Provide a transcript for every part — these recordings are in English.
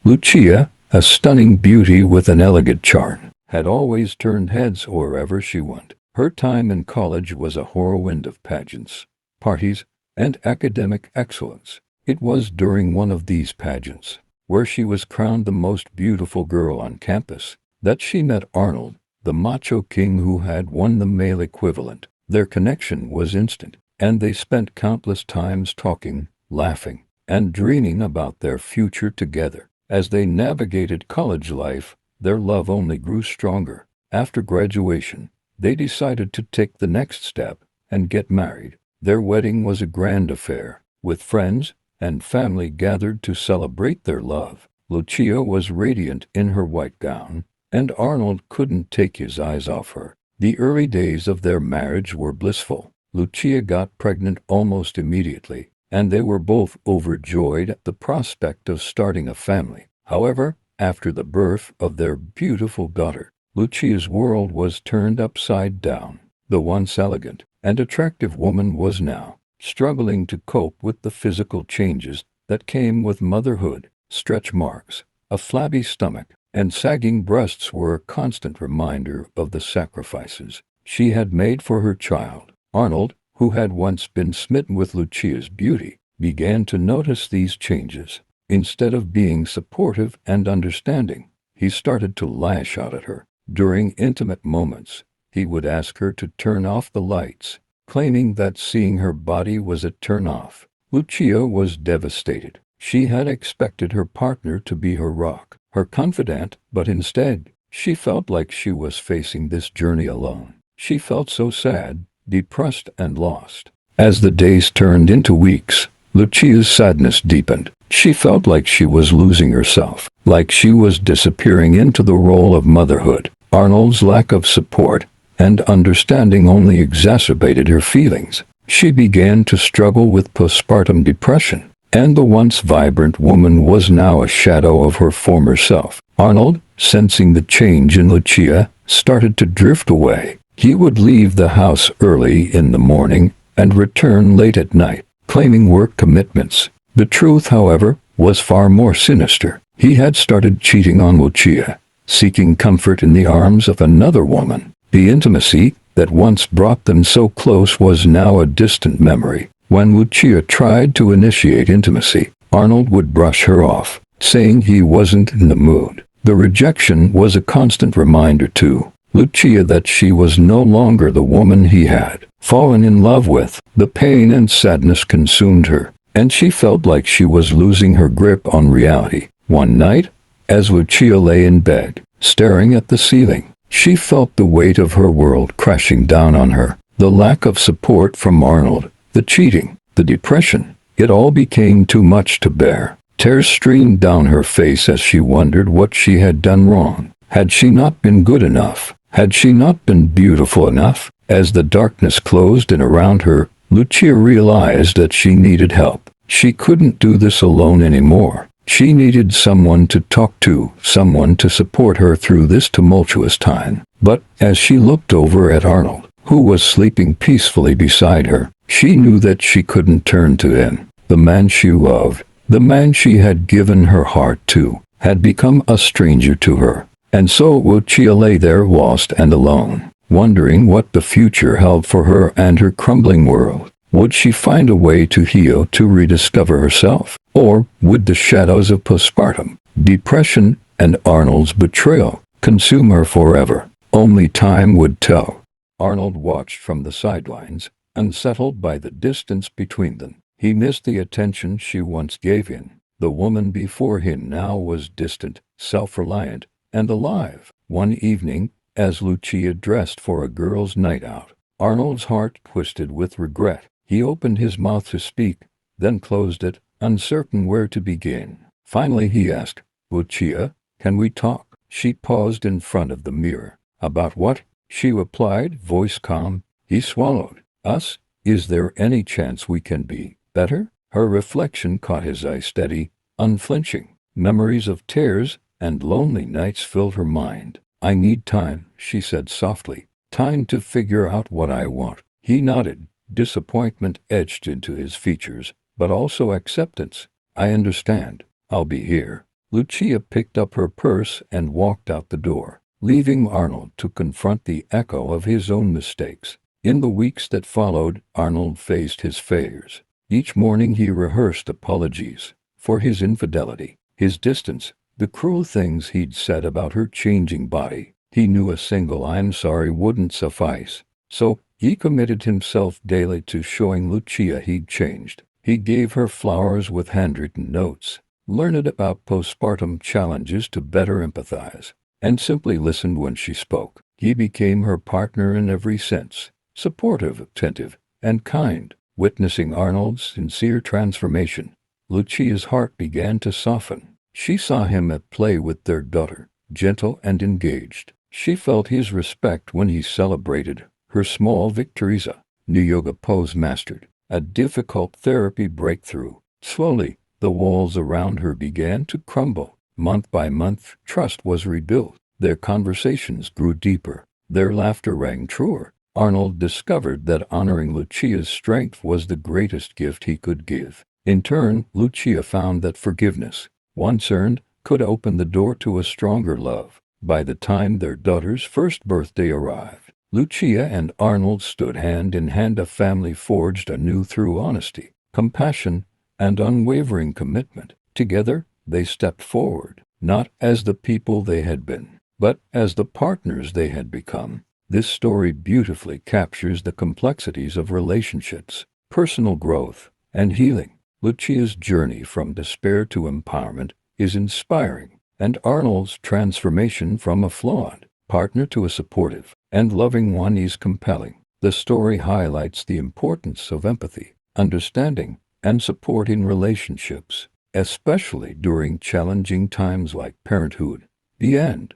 Lucia, a stunning beauty with an elegant charm, had always turned heads wherever she went. Her time in college was a whirlwind of pageants, parties, and academic excellence. It was during one of these pageants, where she was crowned the most beautiful girl on campus, that she met Arnold, the macho king who had won the male equivalent. Their connection was instant, and they spent countless times talking, laughing, and dreaming about their future together. As they navigated college life, their love only grew stronger. After graduation, they decided to take the next step and get married. Their wedding was a grand affair, with friends and family gathered to celebrate their love. Lucia was radiant in her white gown, and Arnold couldn't take his eyes off her. The early days of their marriage were blissful. Lucia got pregnant almost immediately, and they were both overjoyed at the prospect of starting a family. However, after the birth of their beautiful daughter, Lucia's world was turned upside down. The once elegant and attractive woman was now struggling to cope with the physical changes that came with motherhood. Stretch marks, a flabby stomach, and sagging breasts were a constant reminder of the sacrifices she had made for her child. Arnold, who had once been smitten with Lucia's beauty, began to notice these changes. Instead of being supportive and understanding, he started to lash out at her. During intimate moments, he would ask her to turn off the lights, claiming that seeing her body was a turn-off. Lucia was devastated. She had expected her partner to be her rock, her confidant, but instead, she felt like she was facing this journey alone. She felt so sad, depressed, and lost. As the days turned into weeks, Lucia's sadness deepened. She felt like she was losing herself, like she was disappearing into the role of motherhood. Arnold's lack of support and understanding only exacerbated her feelings. She began to struggle with postpartum depression, and the once vibrant woman was now a shadow of her former self. Arnold, sensing the change in Lucia, started to drift away. He would leave the house early in the morning and return late at night, claiming work commitments. The truth, however, was far more sinister. He had started cheating on Lucia, seeking comfort in the arms of another woman. The intimacy that once brought them so close was now a distant memory. When Lucia tried to initiate intimacy, Arnold would brush her off, saying he wasn't in the mood. The rejection was a constant reminder to Lucia that she was no longer the woman he had fallen in love with. The pain and sadness consumed her, and she felt like she was losing her grip on reality. One night, as Lucia lay in bed, staring at the ceiling, she felt the weight of her world crashing down on her. The lack of support from Arnold, the cheating, the depression, it all became too much to bear. Tears streamed down her face as she wondered what she had done wrong. Had she not been good enough? Had she not been beautiful enough? As the darkness closed in around her, Lucia realized that she needed help. She couldn't do this alone anymore. She needed someone to talk to, someone to support her through this tumultuous time. But as she looked over at Arnold, who was sleeping peacefully beside her, she knew that she couldn't turn to him. The man she loved, the man she had given her heart to, had become a stranger to her. And so Lucia lay there lost and alone, wondering what the future held for her and her crumbling world. Would she find a way to heal, to rediscover herself? Or would the shadows of postpartum, depression, and Arnold's betrayal consume her forever? Only time would tell. Arnold watched from the sidelines, unsettled by the distance between them. He missed the attention she once gave him. The woman before him now was distant, self-reliant, and alive. One evening, as Lucia dressed for a girls' night out, Arnold's heart twisted with regret. He opened his mouth to speak, then closed it, uncertain where to begin. Finally he asked, "Lucia, can we talk?" She paused in front of the mirror. "About what?" she replied, voice calm. He swallowed. "Us? Is there any chance we can be better?" Her reflection caught his eye, steady, unflinching. Memories of tears and lonely nights filled her mind. "I need time," she said softly. "Time to figure out what I want." He nodded. Disappointment etched into his features, but also acceptance. "I understand. I'll be here." Lucia picked up her purse and walked out the door, leaving Arnold to confront the echo of his own mistakes. In the weeks that followed, Arnold faced his failures. Each morning he rehearsed apologies for his infidelity, his distance, the cruel things he'd said about her changing body. He knew a single "I'm sorry" wouldn't suffice, so he committed himself daily to showing Lucia he'd changed. He gave her flowers with handwritten notes, learned about postpartum challenges to better empathize, and simply listened when she spoke. He became her partner in every sense, supportive, attentive, and kind. Witnessing Arnold's sincere transformation, Lucia's heart began to soften. She saw him at play with their daughter, gentle and engaged. She felt his respect when he celebrated her small victories, a new yoga pose mastered, a difficult therapy breakthrough. Slowly, the walls around her began to crumble. Month by month, trust was rebuilt. Their conversations grew deeper. Their laughter rang truer. Arnold discovered that honoring Lucia's strength was the greatest gift he could give. In turn, Lucia found that forgiveness, once earned, could open the door to a stronger love. By the time their daughter's first birthday arrived, Lucia and Arnold stood hand in hand, a family forged anew through honesty, compassion, and unwavering commitment. Together, they stepped forward, not as the people they had been, but as the partners they had become. This story beautifully captures the complexities of relationships, personal growth, and healing. Lucia's journey from despair to empowerment is inspiring, and Arnold's transformation from a flawed partner to a supportive and loving one is compelling. The story highlights the importance of empathy, understanding, and support in relationships, especially during challenging times like parenthood. The end.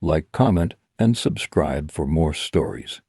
Like, comment, and subscribe for more stories.